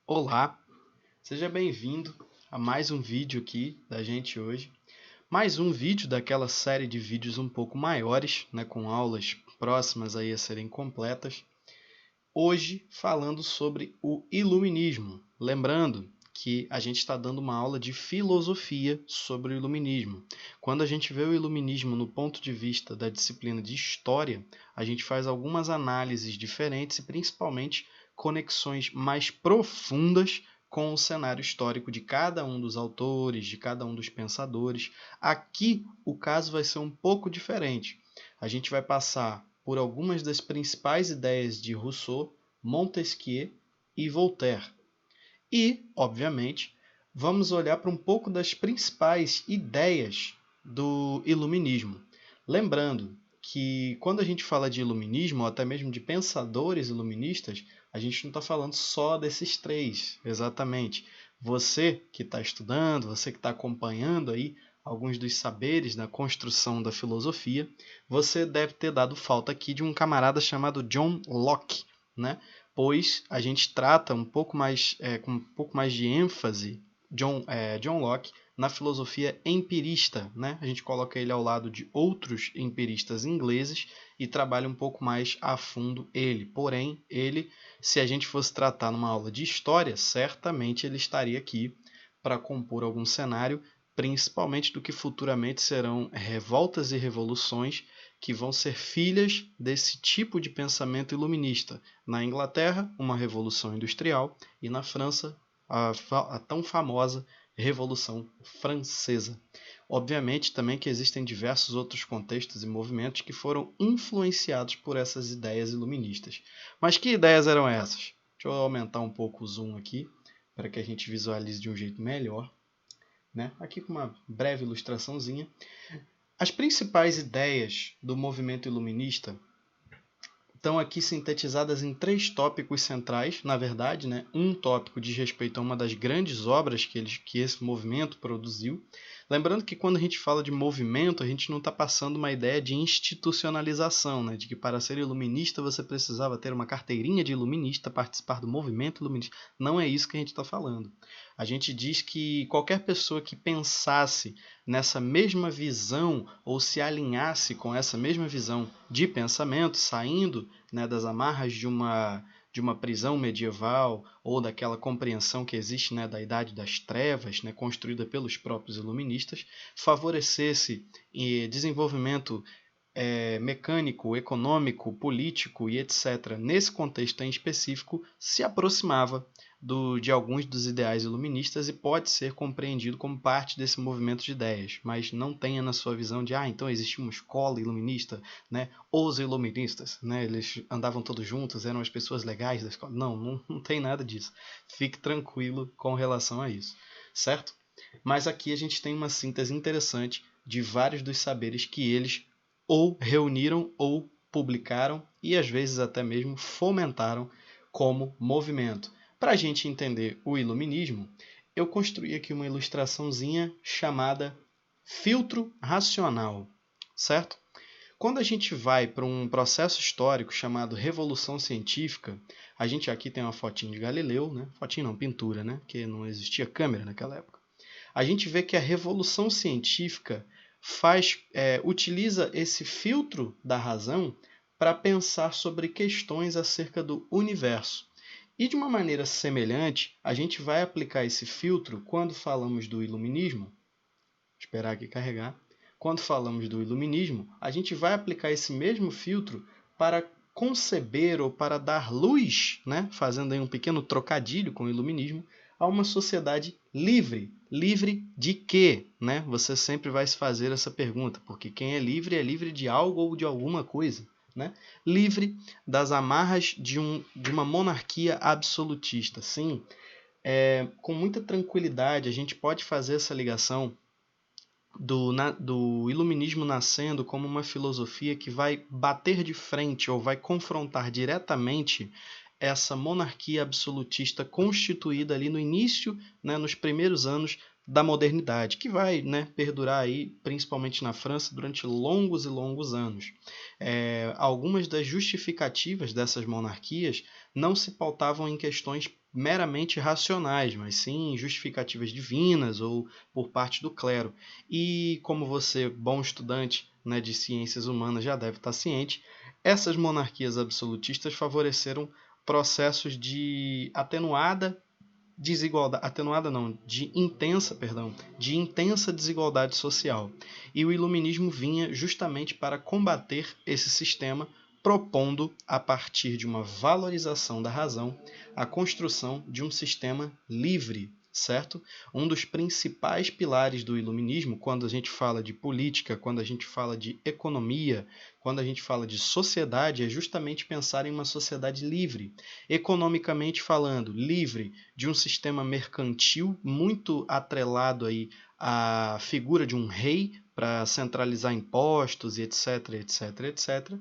Olá, seja bem-vindo a mais um vídeo aqui da gente hoje. Mais um vídeo daquela série de vídeos um pouco maiores, né, com aulas próximas aí a serem completas. Hoje falando sobre o Iluminismo. Lembrando que a gente está dando uma aula de filosofia sobre o Iluminismo. Quando a gente vê o Iluminismo no ponto de vista da disciplina de História, a gente faz algumas análises diferentes e principalmente conexões mais profundas com o cenário histórico de cada um dos autores, de cada um dos pensadores. Aqui o caso vai ser um pouco diferente. A gente vai passar por algumas das principais ideias de Rousseau, Montesquieu e Voltaire. E, obviamente, vamos olhar para um pouco das principais ideias do Iluminismo. Lembrando que quando a gente fala de Iluminismo, ou até mesmo de pensadores iluministas, a gente não está falando só desses três, exatamente. Você que está estudando, você que está acompanhando aí alguns dos saberes da construção da filosofia, você deve ter dado falta aqui de um camarada chamado John Locke, né? Pois a gente trata um pouco mais, com um pouco mais de ênfase John Locke na filosofia empirista, né? A gente coloca ele ao lado de outros empiristas ingleses e trabalha um pouco mais a fundo ele. Porém, ele, se a gente fosse tratar numa aula de história, certamente ele estaria aqui para compor algum cenário, principalmente do que futuramente serão revoltas e revoluções que vão ser filhas desse tipo de pensamento iluminista. Na Inglaterra, uma revolução industrial, e na França, a tão famosa Revolução Francesa. Obviamente também que existem diversos outros contextos e movimentos que foram influenciados por essas ideias iluministas. Mas que ideias eram essas? Deixa eu aumentar um pouco o zoom aqui, para que a gente visualize de um jeito melhor. Né? Aqui com uma breve ilustraçãozinha. As principais ideias do movimento iluminista estão aqui sintetizadas em três tópicos centrais, na verdade, né? Um tópico diz respeito a uma das grandes obras que esse movimento produziu. Lembrando que quando a gente fala de movimento, a gente não está passando uma ideia de institucionalização, né? De que para ser iluminista você precisava ter uma carteirinha de iluminista, participar do movimento iluminista. Não é isso que a gente está falando. A gente diz que qualquer pessoa que pensasse nessa mesma visão ou se alinhasse com essa mesma visão de pensamento, saindo, né, das amarras de uma prisão medieval ou daquela compreensão que existe, né, da Idade das Trevas, né, construída pelos próprios iluministas, favorecesse desenvolvimento mecânico, econômico, político e etc., nesse contexto em específico, se aproximava de alguns dos ideais iluministas e pode ser compreendido como parte desse movimento de ideias, mas não tenha na sua visão de, então existe uma escola iluminista, né? Os iluministas, né? Eles andavam todos juntos, eram as pessoas legais da escola. Não tem nada disso. Fique tranquilo com relação a isso, certo? Mas aqui a gente tem uma síntese interessante de vários dos saberes que eles ou reuniram ou publicaram e às vezes até mesmo fomentaram como movimento. Para a gente entender o iluminismo, eu construí aqui uma ilustraçãozinha chamada filtro racional, certo? Quando a gente vai para um processo histórico chamado Revolução Científica, a gente aqui tem uma fotinha de Galileu, né? Fotinha não, pintura, né? Porque não existia câmera naquela época. A gente vê que a Revolução Científica utiliza esse filtro da razão para pensar sobre questões acerca do universo. E de uma maneira semelhante, a gente vai aplicar esse filtro quando falamos do iluminismo. Esperar aqui carregar. Quando falamos do iluminismo, a gente vai aplicar esse mesmo filtro para conceber ou para dar luz, né, fazendo aí um pequeno trocadilho com o iluminismo, a uma sociedade livre. Livre de quê? Né? Você sempre vai se fazer essa pergunta, porque quem é livre de algo ou de alguma coisa. Né? Livre das amarras de uma monarquia absolutista. Sim, com muita tranquilidade a gente pode fazer essa ligação do iluminismo nascendo como uma filosofia que vai bater de frente ou vai confrontar diretamente essa monarquia absolutista constituída ali no início, né, nos primeiros anos da modernidade, que vai, né, perdurar aí, principalmente na França, durante longos e longos anos. Algumas das justificativas dessas monarquias não se pautavam em questões meramente racionais, mas sim justificativas divinas ou por parte do clero. E como você, bom estudante, né, de ciências humanas, já deve estar ciente, essas monarquias absolutistas favoreceram processos de de intensa desigualdade social. E o iluminismo vinha justamente para combater esse sistema, propondo, a partir de uma valorização da razão, a construção de um sistema livre, certo? Um dos principais pilares do iluminismo, quando a gente fala de política, quando a gente fala de economia, quando a gente fala de sociedade, é justamente pensar em uma sociedade livre. Economicamente falando, livre de um sistema mercantil muito atrelado aí à figura de um rei para centralizar impostos e etc, etc, etc.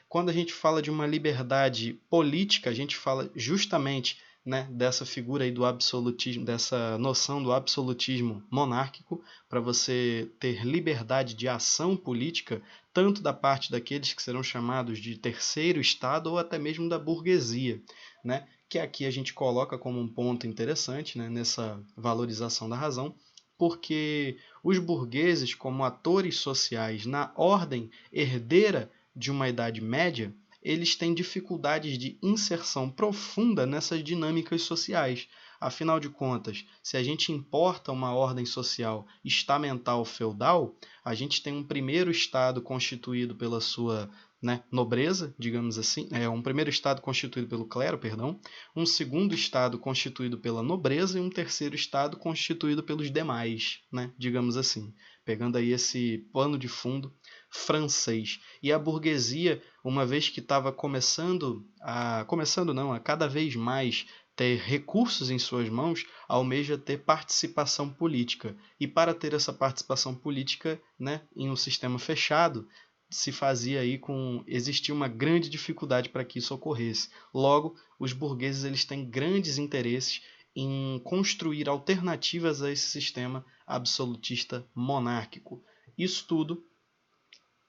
Quando a gente fala de uma liberdade política, a gente fala justamente, né, dessa figura aí do absolutismo, dessa noção do absolutismo monárquico, para você ter liberdade de ação política, tanto da parte daqueles que serão chamados de terceiro estado ou até mesmo da burguesia, né, que aqui a gente coloca como um ponto interessante, né, nessa valorização da razão, porque os burgueses, como atores sociais na ordem herdeira de uma Idade Média, eles têm dificuldades de inserção profunda nessas dinâmicas sociais. Afinal de contas, se a gente importa uma ordem social estamental feudal, a gente tem um primeiro estado constituído pela sua, né, nobreza, digamos assim, um primeiro estado constituído pelo clero, perdão, um segundo estado constituído pela nobreza e um terceiro estado constituído pelos demais, né, digamos assim, pegando aí esse pano de fundo francês. E a burguesia, uma vez que estava a cada vez mais ter recursos em suas mãos, almeja ter participação política. E para ter essa participação política, né, em um sistema fechado, se fazia aí existia uma grande dificuldade para que isso ocorresse. Logo, os burgueses eles têm grandes interesses em construir alternativas a esse sistema absolutista monárquico. Isso tudo,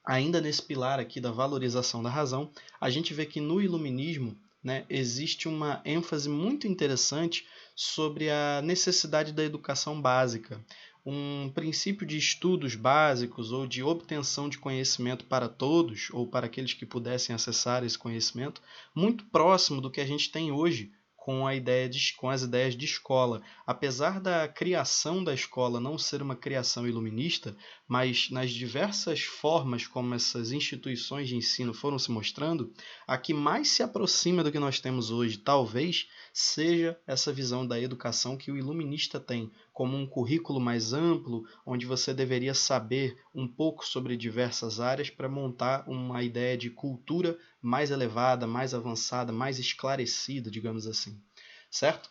ainda nesse pilar aqui da valorização da razão, a gente vê que no iluminismo, né, existe uma ênfase muito interessante sobre a necessidade da educação básica, um princípio de estudos básicos ou de obtenção de conhecimento para todos, ou para aqueles que pudessem acessar esse conhecimento, muito próximo do que a gente tem hoje com as ideias de escola. Apesar da criação da escola não ser uma criação iluminista, mas nas diversas formas como essas instituições de ensino foram se mostrando, a que mais se aproxima do que nós temos hoje, talvez, seja essa visão da educação que o iluminista tem, como um currículo mais amplo, onde você deveria saber um pouco sobre diversas áreas para montar uma ideia de cultura mais elevada, mais avançada, mais esclarecida, digamos assim. Certo?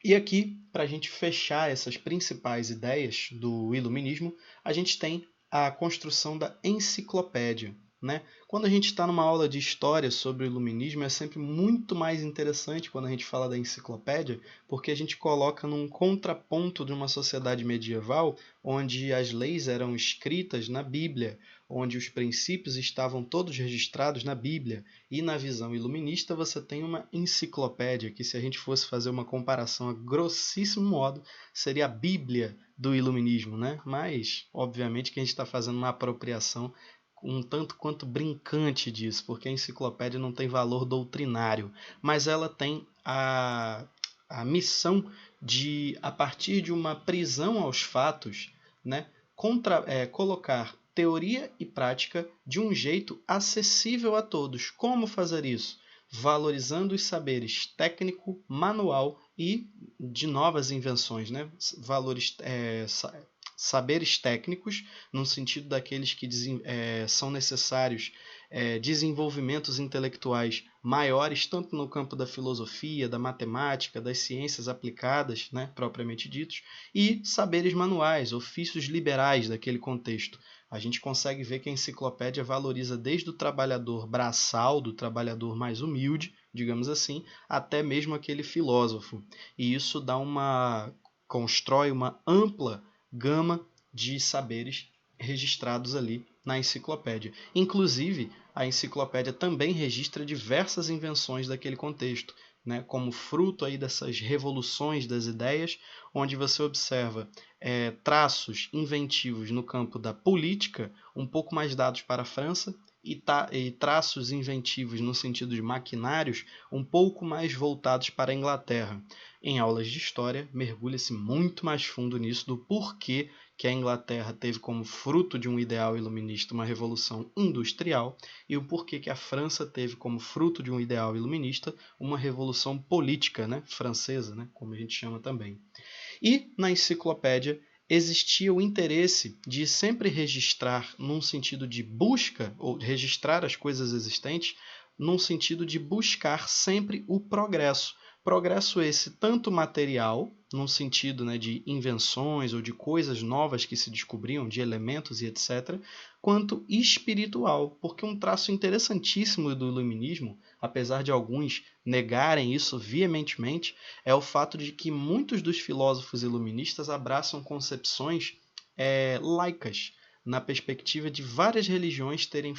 E aqui, para a gente fechar essas principais ideias do iluminismo, a gente tem a construção da enciclopédia. Né? Quando a gente está numa aula de história sobre o iluminismo, é sempre muito mais interessante quando a gente fala da enciclopédia, porque a gente coloca num contraponto de uma sociedade medieval, onde as leis eram escritas na Bíblia, onde os princípios estavam todos registrados na Bíblia, e na visão iluminista você tem uma enciclopédia, que se a gente fosse fazer uma comparação a grossíssimo modo, seria a Bíblia do iluminismo, né? Mas, obviamente, que a gente está fazendo uma apropriação um tanto quanto brincante disso, porque a enciclopédia não tem valor doutrinário, mas ela tem a missão de, a partir de uma prisão aos fatos, né, colocar teoria e prática de um jeito acessível a todos. Como fazer isso? Valorizando os saberes técnico, manual e de novas invenções, né? Saberes técnicos, no sentido daqueles que são necessários desenvolvimentos intelectuais maiores, tanto no campo da filosofia, da matemática, das ciências aplicadas, né, propriamente ditos, e saberes manuais, ofícios liberais daquele contexto. A gente consegue ver que a enciclopédia valoriza desde o trabalhador braçal, do trabalhador mais humilde, digamos assim, até mesmo aquele filósofo. E isso dá uma constrói uma ampla gama de saberes registrados ali na enciclopédia. Inclusive, a enciclopédia também registra diversas invenções daquele contexto, né, como fruto aí dessas revoluções das ideias, onde você observa traços inventivos no campo da política, um pouco mais dados para a França, e traços inventivos no sentido de maquinários, um pouco mais voltados para a Inglaterra. Em aulas de história, mergulha-se muito mais fundo nisso do porquê que a Inglaterra teve como fruto de um ideal iluminista uma revolução industrial e o porquê que a França teve como fruto de um ideal iluminista uma revolução política, né, francesa, né, como a gente chama também. E na enciclopédia existia o interesse de sempre registrar num sentido de busca, ou registrar as coisas existentes, num sentido de buscar sempre o progresso. Progresso esse tanto material, num sentido, né, de invenções ou de coisas novas que se descobriam, de elementos e etc., quanto espiritual, porque um traço interessantíssimo do iluminismo, apesar de alguns negarem isso veementemente, é o fato de que muitos dos filósofos iluministas abraçam concepções laicas, na perspectiva de várias religiões terem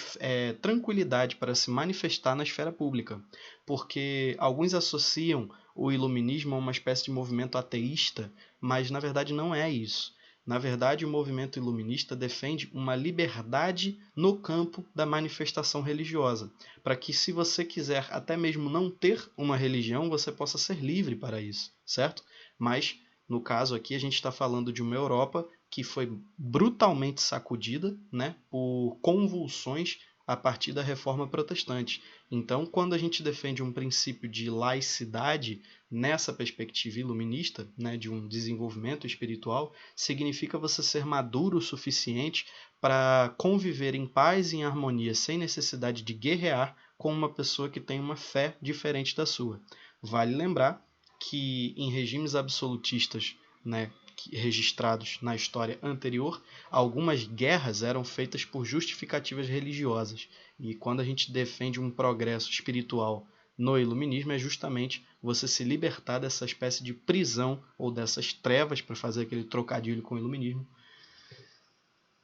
tranquilidade para se manifestar na esfera pública, porque alguns associam o iluminismo a uma espécie de movimento ateísta, mas na verdade não é isso. Na verdade, o movimento iluminista defende uma liberdade no campo da manifestação religiosa, para que, se você quiser até mesmo não ter uma religião, você possa ser livre para isso, certo? Mas, no caso aqui, a gente está falando de uma Europa que foi brutalmente sacudida, né, por convulsões a partir da Reforma Protestante. Então, quando a gente defende um princípio de laicidade nessa perspectiva iluminista, né, de um desenvolvimento espiritual, significa você ser maduro o suficiente para conviver em paz e em harmonia, sem necessidade de guerrear com uma pessoa que tem uma fé diferente da sua. Vale lembrar que em regimes absolutistas, né, registrados na história anterior, algumas guerras eram feitas por justificativas religiosas. E quando a gente defende um progresso espiritual no iluminismo, é justamente você se libertar dessa espécie de prisão ou dessas trevas, para fazer aquele trocadilho com o iluminismo,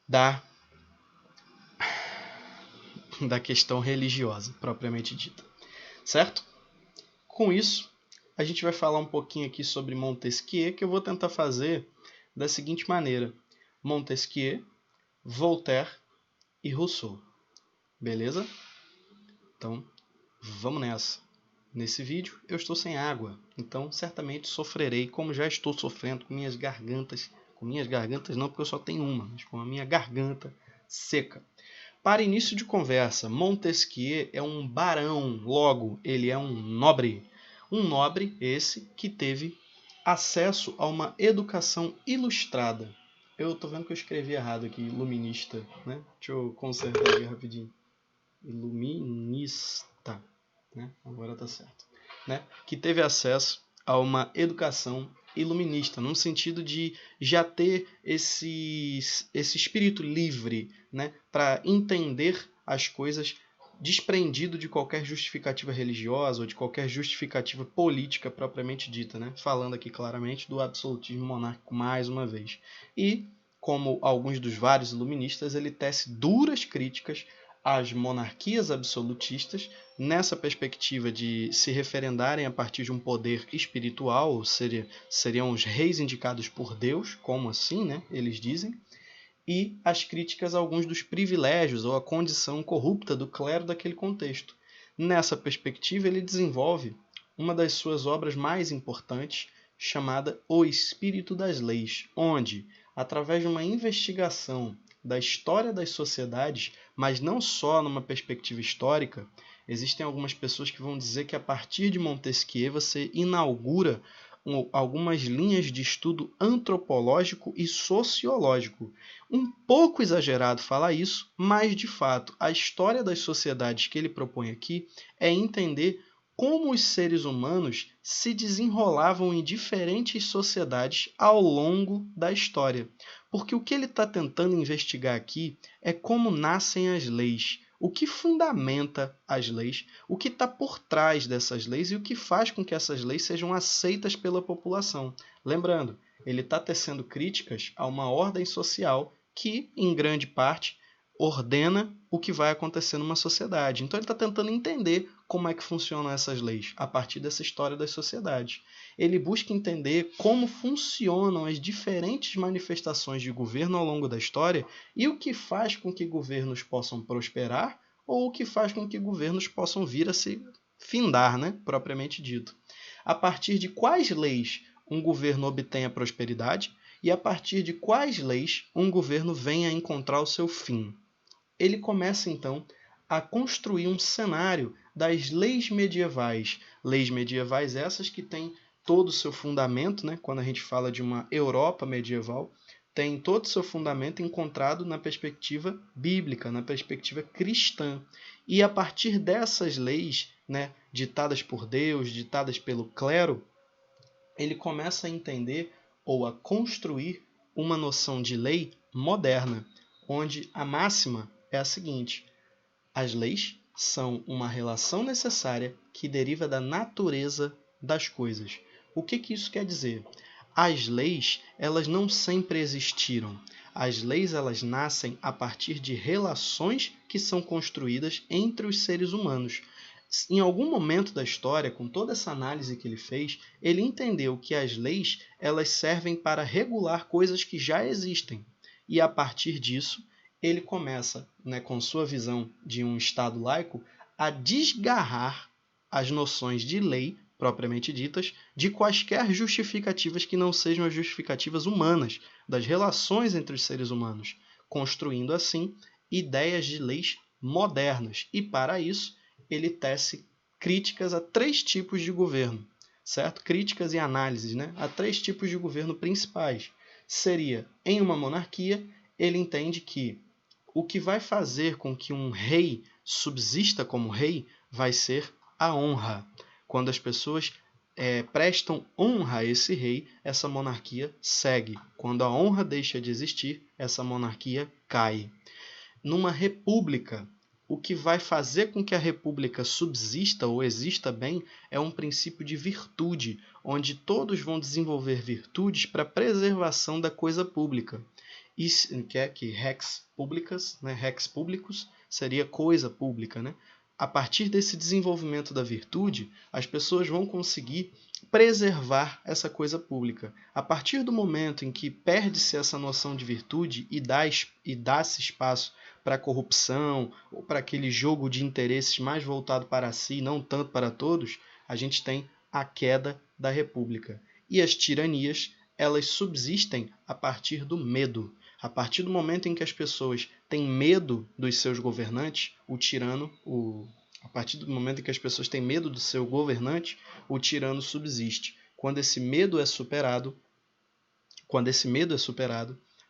da questão religiosa, propriamente dita. Certo? Com isso, a gente vai falar um pouquinho aqui sobre Montesquieu, que eu vou tentar fazer da seguinte maneira: Montesquieu, Voltaire e Rousseau. Beleza? Então, vamos nessa. Nesse vídeo eu estou sem água, então certamente sofrerei, como já estou sofrendo com minhas gargantas não, porque eu só tenho uma, mas com a minha garganta seca. Para início de conversa, Montesquieu é um barão, logo ele é um nobre. Um nobre esse que teve acesso a uma educação ilustrada. Eu estou vendo que eu escrevi errado aqui, iluminista, né? Deixa eu consertar aqui rapidinho. Iluminista, né? Agora está certo. Né? Que teve acesso a uma educação iluminista, num sentido de já ter esse espírito livre, né, para entender as coisas desprendido de qualquer justificativa religiosa ou de qualquer justificativa política propriamente dita, né? Falando aqui claramente do absolutismo monárquico mais uma vez. E, como alguns dos vários iluministas, ele tece duras críticas às monarquias absolutistas, nessa perspectiva de se referendarem a partir de um poder espiritual, ou seriam os reis indicados por Deus, como assim, né? Eles dizem, e as críticas a alguns dos privilégios ou a condição corrupta do clero daquele contexto. Nessa perspectiva, ele desenvolve uma das suas obras mais importantes, chamada O Espírito das Leis, onde, através de uma investigação da história das sociedades, mas não só numa perspectiva histórica, existem algumas pessoas que vão dizer que a partir de Montesquieu você inaugura algumas linhas de estudo antropológico e sociológico. Um pouco exagerado falar isso, mas de fato a história das sociedades que ele propõe aqui é entender como os seres humanos se desenrolavam em diferentes sociedades ao longo da história. Porque o que ele está tentando investigar aqui é como nascem as leis, o que fundamenta as leis, o que está por trás dessas leis e o que faz com que essas leis sejam aceitas pela população. Lembrando, ele está tecendo críticas a uma ordem social que, em grande parte, ordena o que vai acontecer numa sociedade. Então ele está tentando entender como é que funcionam essas leis a partir dessa história das sociedades. Ele busca entender como funcionam as diferentes manifestações de governo ao longo da história e o que faz com que governos possam prosperar ou o que faz com que governos possam vir a se findar, né, propriamente dito. A partir de quais leis um governo obtém a prosperidade e a partir de quais leis um governo vem a encontrar o seu fim. Ele começa, então, a construir um cenário das leis medievais essas que têm todo o seu fundamento, né? Quando a gente fala de uma Europa medieval, tem todo o seu fundamento encontrado na perspectiva bíblica, na perspectiva cristã. E a partir dessas leis, né, ditadas por Deus, ditadas pelo clero, ele começa a entender ou a construir uma noção de lei moderna, onde a máxima é a seguinte: as leis são uma relação necessária que deriva da natureza das coisas. O que isso quer dizer? As leis, elas não sempre existiram. As leis, elas nascem a partir de relações que são construídas entre os seres humanos. Em algum momento da história, com toda essa análise que ele fez, ele entendeu que as leis, elas servem para regular coisas que já existem. E a partir disso, ele começa, né, com sua visão de um Estado laico, a desgarrar as noções de lei, propriamente ditas, de quaisquer justificativas que não sejam as justificativas humanas, das relações entre os seres humanos, construindo, assim, ideias de leis modernas. E, para isso, ele tece críticas a 3 tipos de governo, certo? Críticas e análises, né, a 3 tipos de governo principais. Seria, em uma monarquia, ele entende que o que vai fazer com que um rei subsista como rei vai ser a honra. Quando as pessoas prestam honra a esse rei, essa monarquia segue. Quando a honra deixa de existir, essa monarquia cai. Numa república, o que vai fazer com que a república subsista ou exista bem é um princípio de virtude, onde todos vão desenvolver virtudes para a preservação da coisa pública. Isso que é que rex publicus, né? Rex publicus seria coisa pública, né? A partir desse desenvolvimento da virtude, as pessoas vão conseguir preservar essa coisa pública. A partir do momento em que perde-se essa noção de virtude e dá-se espaço para a corrupção ou para aquele jogo de interesses mais voltado para si, não tanto para todos, a gente tem a queda da república. E as tiranias, elas subsistem a partir do medo. A partir do momento em que as pessoas têm medo dos seus governantes, a partir do momento em que as pessoas têm medo do seu governante, o tirano subsiste. Quando esse medo é superado,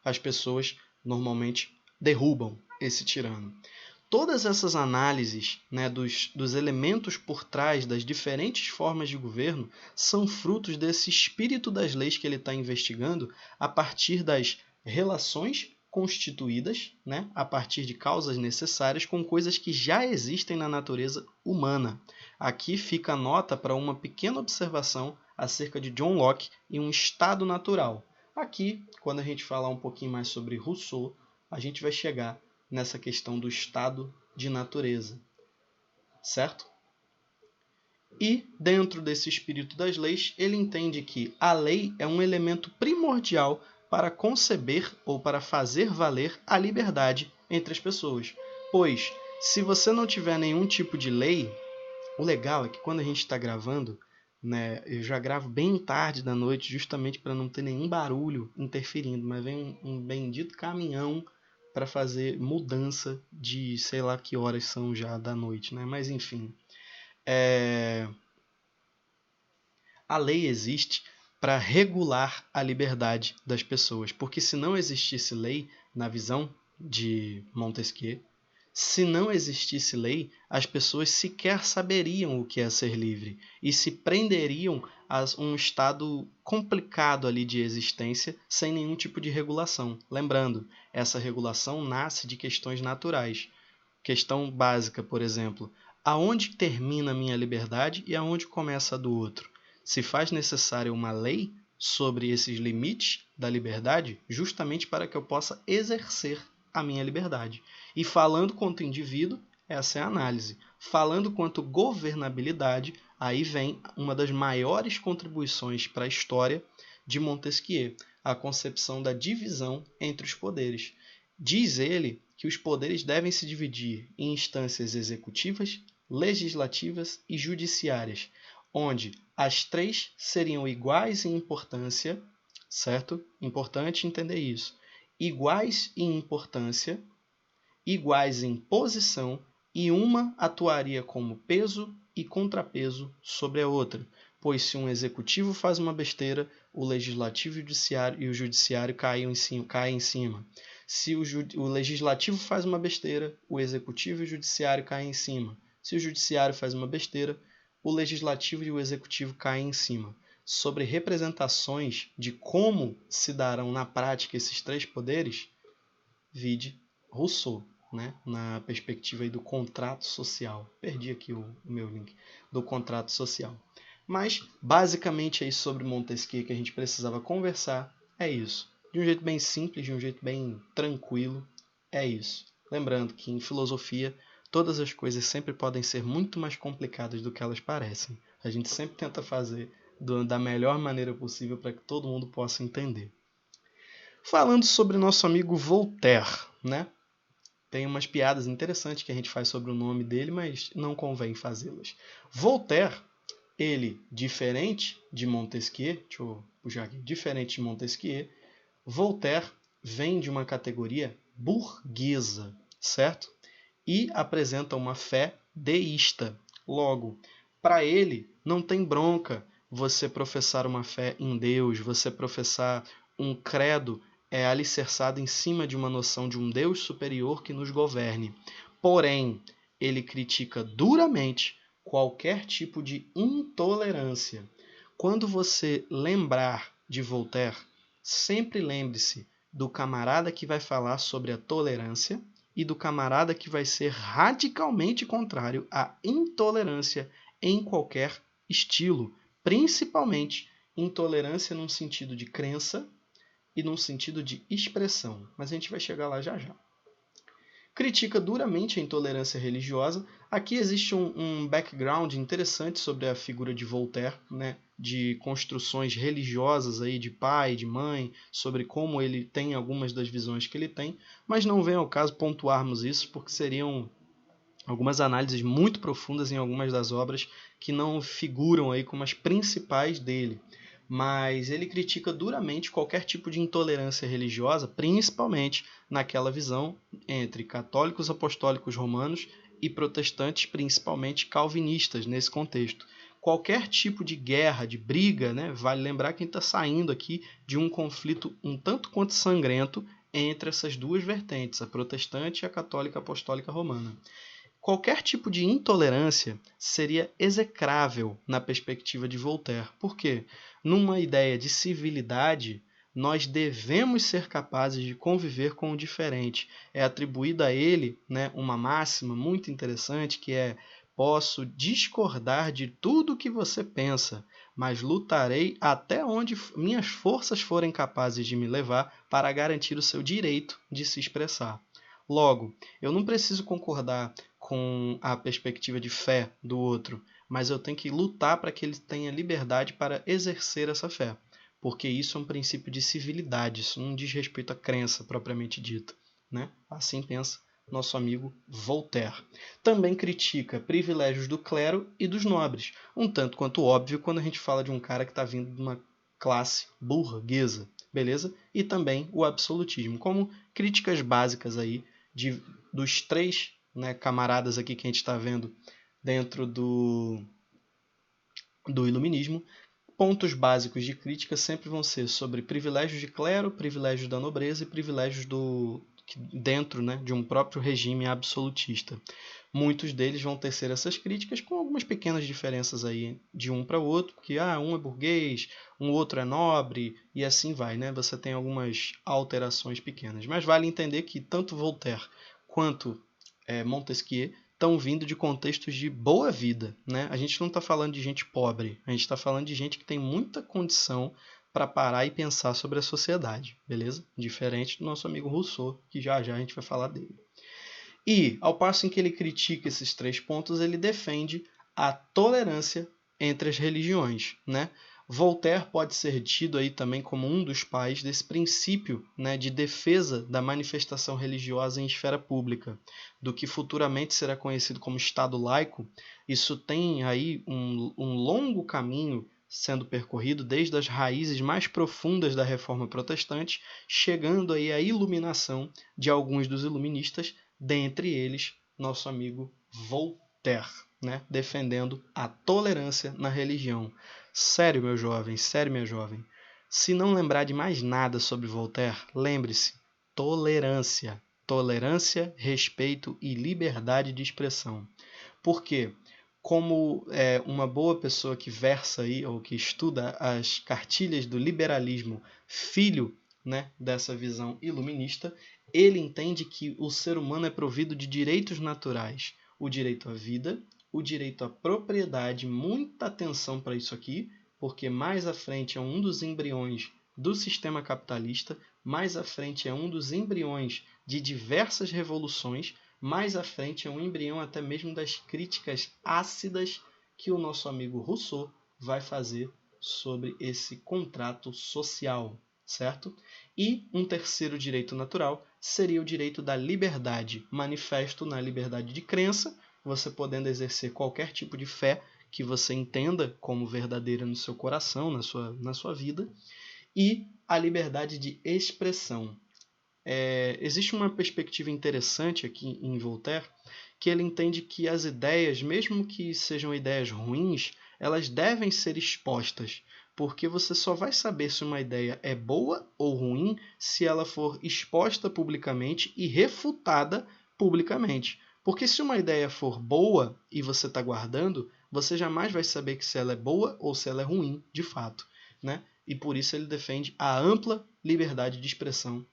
as pessoas normalmente derrubam esse tirano. Todas essas análises, né, dos elementos por trás das diferentes formas de governo são frutos desse espírito das leis que ele está investigando a partir das relações constituídas, né, a partir de causas necessárias com coisas que já existem na natureza humana. Aqui fica a nota para uma pequena observação acerca de John Locke e um estado natural. Aqui, quando a gente falar um pouquinho mais sobre Rousseau, a gente vai chegar nessa questão do estado de natureza, certo? E, dentro desse espírito das leis, ele entende que a lei é um elemento primordial para conceber ou para fazer valer a liberdade entre as pessoas. Pois, se você não tiver nenhum tipo de lei, o legal é que quando a gente está gravando, né, eu já gravo bem tarde da noite, justamente para não ter nenhum barulho interferindo, mas vem um bendito caminhão para fazer mudança de sei lá que horas são já da noite, né? Mas enfim, a lei existe para regular a liberdade das pessoas, porque se não existisse lei, na visão de Montesquieu, se não existisse lei, as pessoas sequer saberiam o que é ser livre e se prenderiam a um estado complicado ali de existência sem nenhum tipo de regulação. Lembrando, essa regulação nasce de questões naturais. Questão básica, por exemplo, aonde termina a minha liberdade e aonde começa a do outro? Se faz necessária uma lei sobre esses limites da liberdade, justamente para que eu possa exercer a minha liberdade. E falando quanto indivíduo, essa é a análise. Falando quanto governabilidade, aí vem uma das maiores contribuições para a história de Montesquieu, a concepção da divisão entre os poderes. Diz ele que os poderes devem se dividir em instâncias executivas, legislativas e judiciárias, onde as três seriam iguais em importância, certo? Importante entender isso. Iguais em importância, iguais em posição, e uma atuaria como peso e contrapeso sobre a outra, pois se um executivo faz uma besteira, o legislativo e o judiciário caem em cima. Se o legislativo faz uma besteira, o executivo e o judiciário caem em cima. Se o judiciário faz uma besteira, o legislativo e o executivo caem em cima. Sobre representações de como se darão na prática esses três poderes, vide Rousseau, né? Na perspectiva aí do contrato social. Perdi aqui o meu link. Do contrato social. Mas, basicamente, aí sobre Montesquieu que a gente precisava conversar é isso. De um jeito bem simples, de um jeito bem tranquilo, é isso. Lembrando que em filosofia, todas as coisas sempre podem ser muito mais complicadas do que elas parecem. A gente sempre tenta fazer da melhor maneira possível para que todo mundo possa entender. Falando sobre nosso amigo Voltaire, né? Tem umas piadas interessantes que a gente faz sobre o nome dele, mas não convém fazê-las. Voltaire, ele, diferente de Montesquieu, deixa eu puxar aqui, diferente de Montesquieu, Voltaire vem de uma categoria burguesa, certo? E apresenta uma fé deísta. Logo, para ele, não tem bronca você professar uma fé em Deus, você professar um credo alicerçado em cima de uma noção de um Deus superior que nos governe. Porém, ele critica duramente qualquer tipo de intolerância. Quando você lembrar de Voltaire, sempre lembre-se do camarada que vai falar sobre a tolerância e do camarada que vai ser radicalmente contrário à intolerância em qualquer estilo, principalmente intolerância num sentido de crença e num sentido de expressão, mas a gente vai chegar lá já já. Critica duramente a intolerância religiosa. Aqui existe um background interessante sobre a figura de Voltaire, né? De construções religiosas aí de pai, de mãe, sobre como ele tem algumas das visões que ele tem, mas não vem ao caso pontuarmos isso, porque seriam algumas análises muito profundas em algumas das obras que não figuram aí como as principais dele. Mas ele critica duramente qualquer tipo de intolerância religiosa, principalmente naquela visão entre católicos apostólicos romanos e protestantes, principalmente calvinistas, nesse contexto. Qualquer tipo de guerra, de briga, né? Vale lembrar que a gente está saindo aqui de um conflito um tanto quanto sangrento entre essas duas vertentes, a protestante e a católica apostólica romana. Qualquer tipo de intolerância seria execrável na perspectiva de Voltaire. Por quê? Numa ideia de civilidade, nós devemos ser capazes de conviver com o diferente. É atribuída a ele, né, uma máxima muito interessante que é: posso discordar de tudo que você pensa, mas lutarei até onde minhas forças forem capazes de me levar para garantir o seu direito de se expressar. Logo, eu não preciso concordar com a perspectiva de fé do outro, mas eu tenho que lutar para que ele tenha liberdade para exercer essa fé, porque isso é um princípio de civilidade, isso não diz respeito à crença propriamente dita, né? Assim pensa nosso amigo Voltaire. Também critica privilégios do clero e dos nobres, um tanto quanto óbvio quando a gente fala de um cara que está vindo de uma classe burguesa, beleza? E também o absolutismo, como críticas básicas aí dos três, né, camaradas aqui que a gente está vendo dentro do iluminismo. Pontos básicos de crítica sempre vão ser sobre privilégios de clero, privilégios da nobreza e privilégios dentro, né, de um próprio regime absolutista. Muitos deles vão tecer essas críticas com algumas pequenas diferenças aí de um para o outro, porque um é burguês, um outro é nobre e assim vai, né? Você tem algumas alterações pequenas, mas vale entender que tanto Voltaire quanto Montesquieu estão vindo de contextos de boa vida, né? A gente não está falando de gente pobre, a gente está falando de gente que tem muita condição para parar e pensar sobre a sociedade, beleza? Diferente do nosso amigo Rousseau, que já já a gente vai falar dele. E, ao passo em que ele critica esses 3 pontos, ele defende a tolerância entre as religiões, né? Voltaire pode ser tido aí também como um dos pais desse princípio, né, de defesa da manifestação religiosa em esfera pública, do que futuramente será conhecido como Estado laico. Isso tem aí um longo caminho sendo percorrido desde as raízes mais profundas da Reforma Protestante, chegando aí à iluminação de alguns dos iluministas, dentre eles nosso amigo Voltaire, né, defendendo a tolerância na religião. Sério, meu jovem, sério, minha jovem. Se não lembrar de mais nada sobre Voltaire, lembre-se: tolerância. Tolerância, respeito e liberdade de expressão. Por quê? Como uma boa pessoa que versa aí, ou que estuda as cartilhas do liberalismo, filho, né, dessa visão iluminista, ele entende que o ser humano é provido de direitos naturais. O direito à vida, o direito à propriedade, muita atenção para isso aqui, porque mais à frente é um dos embriões do sistema capitalista, mais à frente é um dos embriões de diversas revoluções, mais à frente é um embrião até mesmo das críticas ácidas que o nosso amigo Rousseau vai fazer sobre esse contrato social, certo? E um terceiro direito natural seria o direito da liberdade, manifesto na liberdade de crença, você podendo exercer qualquer tipo de fé que você entenda como verdadeira no seu coração, na sua vida, e a liberdade de expressão. Existe uma perspectiva interessante aqui em Voltaire, que ele entende que as ideias, mesmo que sejam ideias ruins, elas devem ser expostas, porque você só vai saber se uma ideia é boa ou ruim se ela for exposta publicamente e refutada publicamente. Porque se uma ideia for boa e você está guardando, você jamais vai saber que se ela é boa ou se ela é ruim, de fato, né? E por isso ele defende a ampla liberdade de expressão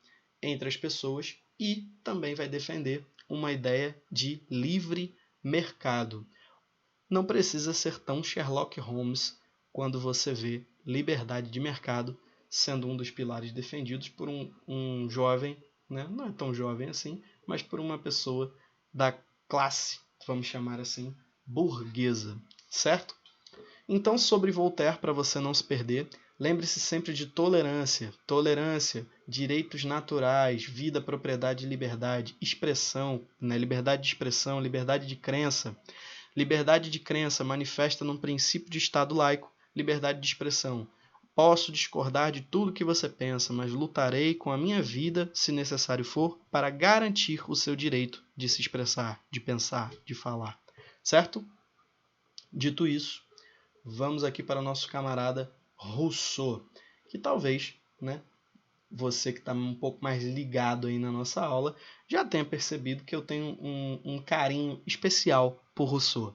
entre as pessoas e também vai defender uma ideia de livre mercado. Não precisa ser tão Sherlock Holmes quando você vê liberdade de mercado sendo um dos pilares defendidos por um jovem, né? Não é tão jovem assim, mas por uma pessoa da classe, vamos chamar assim, burguesa, certo? Então, sobre Voltaire, para você não se perder, lembre-se sempre de tolerância. Tolerância, direitos naturais, vida, propriedade e liberdade, expressão, né? Liberdade de expressão, liberdade de crença. Liberdade de crença manifesta num princípio de Estado laico, liberdade de expressão. Posso discordar de tudo que você pensa, mas lutarei com a minha vida, se necessário for, para garantir o seu direito de se expressar, de pensar, de falar. Certo? Dito isso, vamos aqui para o nosso camarada Rousseau, que talvez, né, você que está um pouco mais ligado aí na nossa aula, já tenha percebido que eu tenho um carinho especial por Rousseau.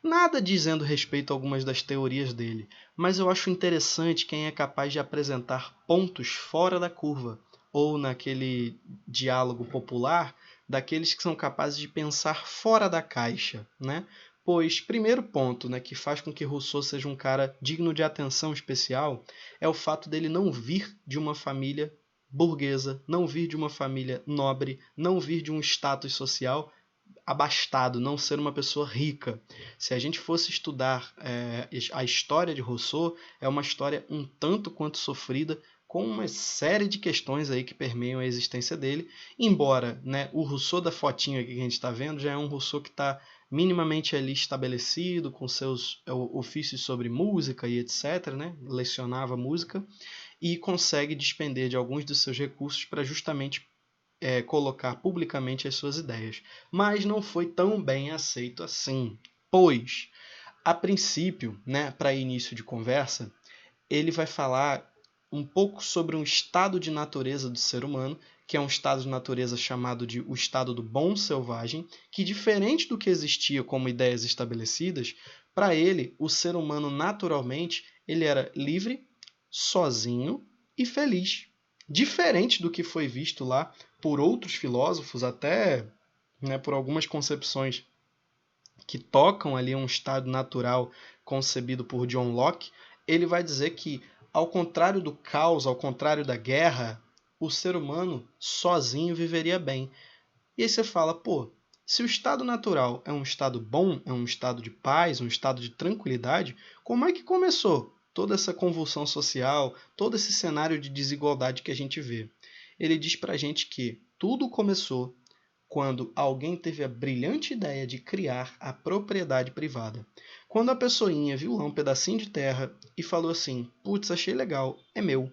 Nada dizendo respeito a algumas das teorias dele, mas eu acho interessante quem é capaz de apresentar pontos fora da curva, ou naquele diálogo popular, daqueles que são capazes de pensar fora da caixa, né? Pois, primeiro ponto, né, que faz com que Rousseau seja um cara digno de atenção especial é o fato dele não vir de uma família burguesa, não vir de uma família nobre, não vir de um status social abastado, não ser uma pessoa rica. Se a gente fosse estudar a história de Rousseau, é uma história um tanto quanto sofrida, com uma série de questões aí que permeiam a existência dele, embora, né, o Rousseau da fotinha que a gente está vendo já é um Rousseau que está minimamente ali estabelecido, com seus ofícios sobre música e etc., né, lecionava música, e consegue despender de alguns dos seus recursos para justamente colocar publicamente as suas ideias. Mas não foi tão bem aceito assim, pois, a princípio, né, para início de conversa, ele vai falar um pouco sobre um estado de natureza do ser humano, que é um estado de natureza chamado de o estado do bom selvagem, que, diferente do que existia como ideias estabelecidas, para ele, o ser humano naturalmente ele era livre, sozinho e feliz. Diferente do que foi visto lá por outros filósofos, até, né, por algumas concepções que tocam ali um estado natural concebido por John Locke, ele vai dizer que ao contrário do caos, ao contrário da guerra, o ser humano sozinho viveria bem. E aí você fala, pô, se o estado natural é um estado bom, é um estado de paz, um estado de tranquilidade, como é que começou toda essa convulsão social, todo esse cenário de desigualdade que a gente vê? Ele diz pra gente que tudo começou quando alguém teve a brilhante ideia de criar a propriedade privada. Quando a pessoinha viu lá um pedacinho de terra e falou assim, putz, achei legal, é meu.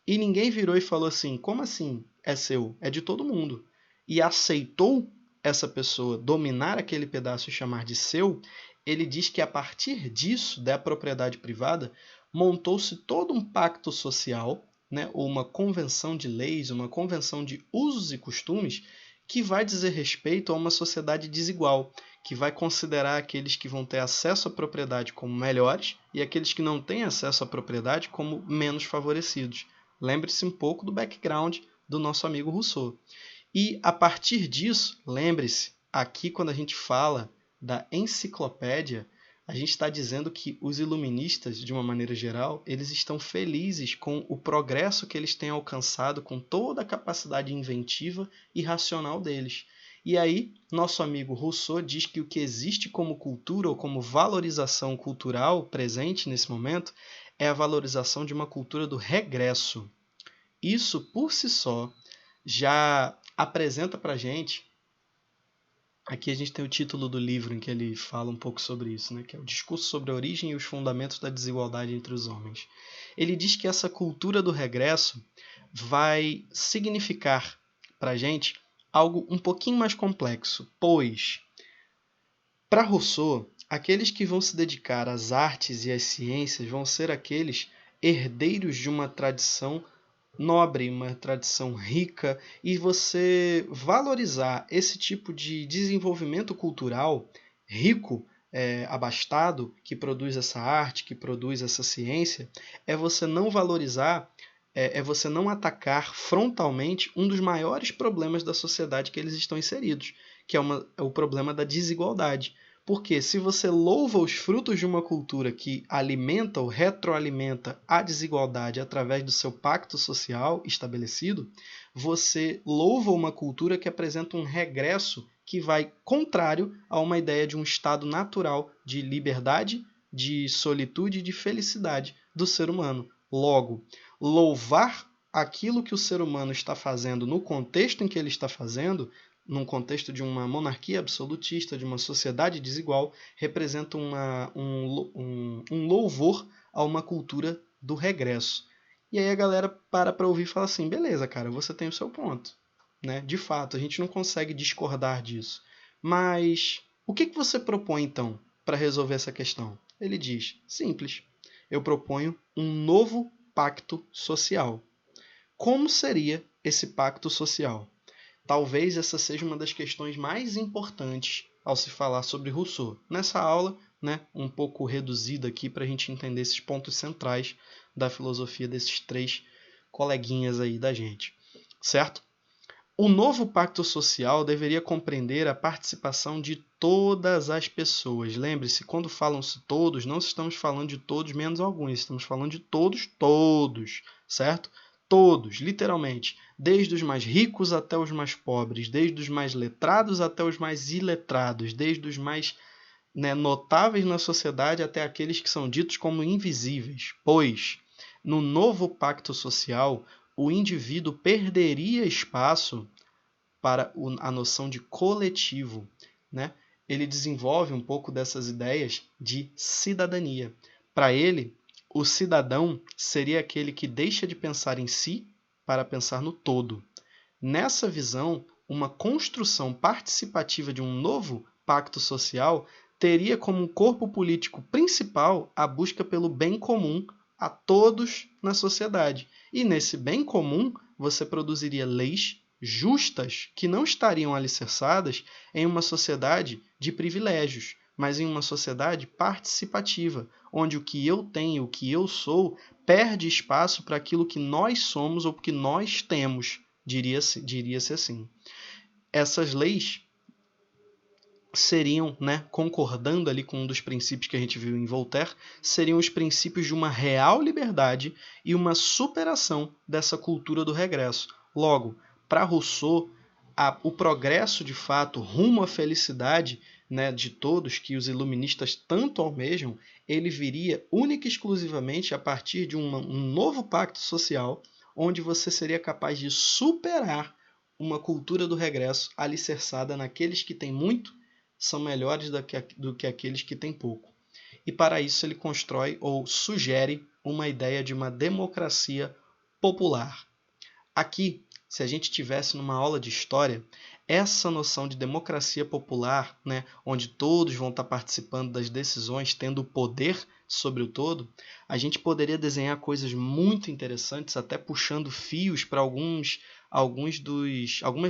E ninguém virou e falou assim, como assim é seu? É de todo mundo. E aceitou essa pessoa dominar aquele pedaço e chamar de seu, ele diz que a partir disso, da propriedade privada, montou-se todo um pacto social, né, ou uma convenção de leis, uma convenção de usos e costumes, que vai dizer respeito a uma sociedade desigual, que vai considerar aqueles que vão ter acesso à propriedade como melhores e aqueles que não têm acesso à propriedade como menos favorecidos. Lembre-se um pouco do background do nosso amigo Rousseau. E a partir disso, lembre-se, aqui quando a gente fala da enciclopédia, a gente está dizendo que os iluministas, de uma maneira geral, eles estão felizes com o progresso que eles têm alcançado com toda a capacidade inventiva e racional deles. E aí, nosso amigo Rousseau diz que o que existe como cultura ou como valorização cultural presente nesse momento é a valorização de uma cultura do regresso. Isso, por si só, já apresenta para a gente. Aqui a gente tem o título do livro em que ele fala um pouco sobre isso, né? Que é o Discurso sobre a Origem e os Fundamentos da Desigualdade entre os Homens. Ele diz que essa cultura do regresso vai significar para a gente algo um pouquinho mais complexo, pois, para Rousseau, aqueles que vão se dedicar às artes e às ciências vão ser aqueles herdeiros de uma tradição nobre, uma tradição rica, e você valorizar esse tipo de desenvolvimento cultural rico, abastado, que produz essa arte, que produz essa ciência, é você não valorizar, é você não atacar frontalmente um dos maiores problemas da sociedade que eles estão inseridos, que é o problema da desigualdade. Porque se você louva os frutos de uma cultura que alimenta ou retroalimenta a desigualdade através do seu pacto social estabelecido, você louva uma cultura que apresenta um regresso que vai contrário a uma ideia de um estado natural de liberdade, de solitude e de felicidade do ser humano. Logo, louvar aquilo que o ser humano está fazendo no contexto em que ele está fazendo, num contexto de uma monarquia absolutista, de uma sociedade desigual, representa um louvor a uma cultura do regresso. E aí a galera para ouvir e fala assim, beleza, cara, você tem o seu ponto. Né? De fato, a gente não consegue discordar disso. Mas o que você propõe, então, para resolver essa questão? Ele diz, simples, eu proponho um novo pacto social. Como seria esse pacto social? Talvez essa seja uma das questões mais importantes ao se falar sobre Rousseau. Nessa aula, né, um pouco reduzida aqui para a gente entender esses pontos centrais da filosofia desses três coleguinhas aí da gente, certo? O novo pacto social deveria compreender a participação de todas as pessoas. Lembre-se, quando falam-se todos, não estamos falando de todos menos alguns, estamos falando de todos, todos, certo? Todos, literalmente, desde os mais ricos até os mais pobres, desde os mais letrados até os mais iletrados, desde os mais notáveis na sociedade até aqueles que são ditos como invisíveis. Pois, no novo pacto social, o indivíduo perderia espaço para a noção de coletivo. Né? Ele desenvolve um pouco dessas ideias de cidadania. Para ele, o cidadão seria aquele que deixa de pensar em si para pensar no todo. Nessa visão, uma construção participativa de um novo pacto social teria como corpo político principal a busca pelo bem comum a todos na sociedade. E nesse bem comum, você produziria leis justas que não estariam alicerçadas em uma sociedade de privilégios, mas em uma sociedade participativa, onde o que eu tenho, o que eu sou, perde espaço para aquilo que nós somos ou que nós temos, diria-se assim. Essas leis seriam, né, concordando ali com um dos princípios que a gente viu em Voltaire, seriam os princípios de uma real liberdade e uma superação dessa cultura do regresso. Logo, para Rousseau, o progresso de fato rumo à felicidade, né, de todos que os iluministas tanto almejam, ele viria única e exclusivamente a partir de um novo pacto social, onde você seria capaz de superar uma cultura do regresso alicerçada naqueles que têm muito são melhores do que aqueles que têm pouco. E para isso ele constrói ou sugere uma ideia de uma democracia popular. Aqui, se a gente tivesse numa aula de história, essa noção de democracia popular, né, onde todos vão estar participando das decisões, tendo o poder sobre o todo, a gente poderia desenhar coisas muito interessantes, até puxando fios para algumas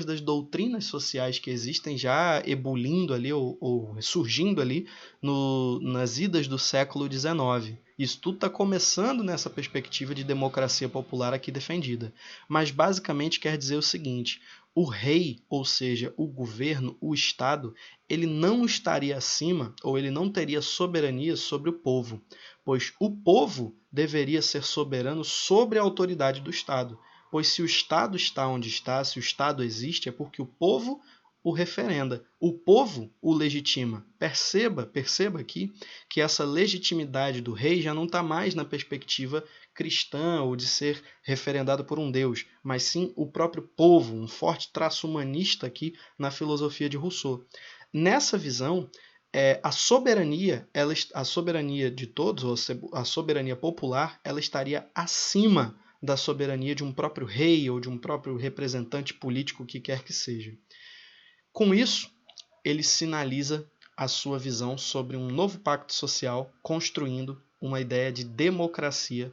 das doutrinas sociais que existem já ebulindo ali ou surgindo ali nas idas do século XIX. Isso tudo está começando nessa perspectiva de democracia popular aqui defendida. Mas basicamente quer dizer o seguinte: o rei, ou seja, o governo, o Estado, ele não estaria acima ou ele não teria soberania sobre o povo, pois o povo deveria ser soberano sobre a autoridade do Estado. Pois se o Estado está onde está, se o Estado existe, é porque o povo o referenda, o povo o legitima. Perceba aqui que essa legitimidade do rei já não está mais na perspectiva cristã ou de ser referendado por um Deus, mas sim o próprio povo, um forte traço humanista aqui na filosofia de Rousseau. Nessa visão, a soberania de todos, ou a soberania popular, ela estaria acima da soberania de um próprio rei ou de um próprio representante político, que quer que seja. Com isso, ele sinaliza a sua visão sobre um novo pacto social, construindo uma ideia de democracia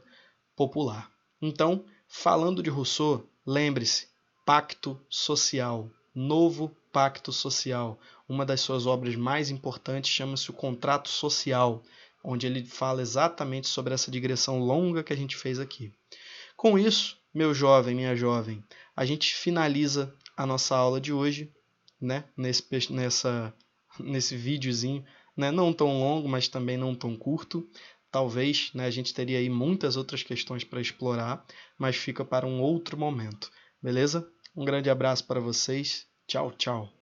popular. Então, falando de Rousseau, lembre-se, pacto social, novo pacto social. Uma das suas obras mais importantes chama-se O Contrato Social, onde ele fala exatamente sobre essa digressão longa que a gente fez aqui. Com isso, meu jovem, minha jovem, a gente finaliza a nossa aula de hoje, né? Nesse videozinho, né? Não tão longo, mas também não tão curto. Talvez, né, a gente teria aí muitas outras questões para explorar, mas fica para um outro momento, beleza? Um grande abraço para vocês. Tchau, tchau.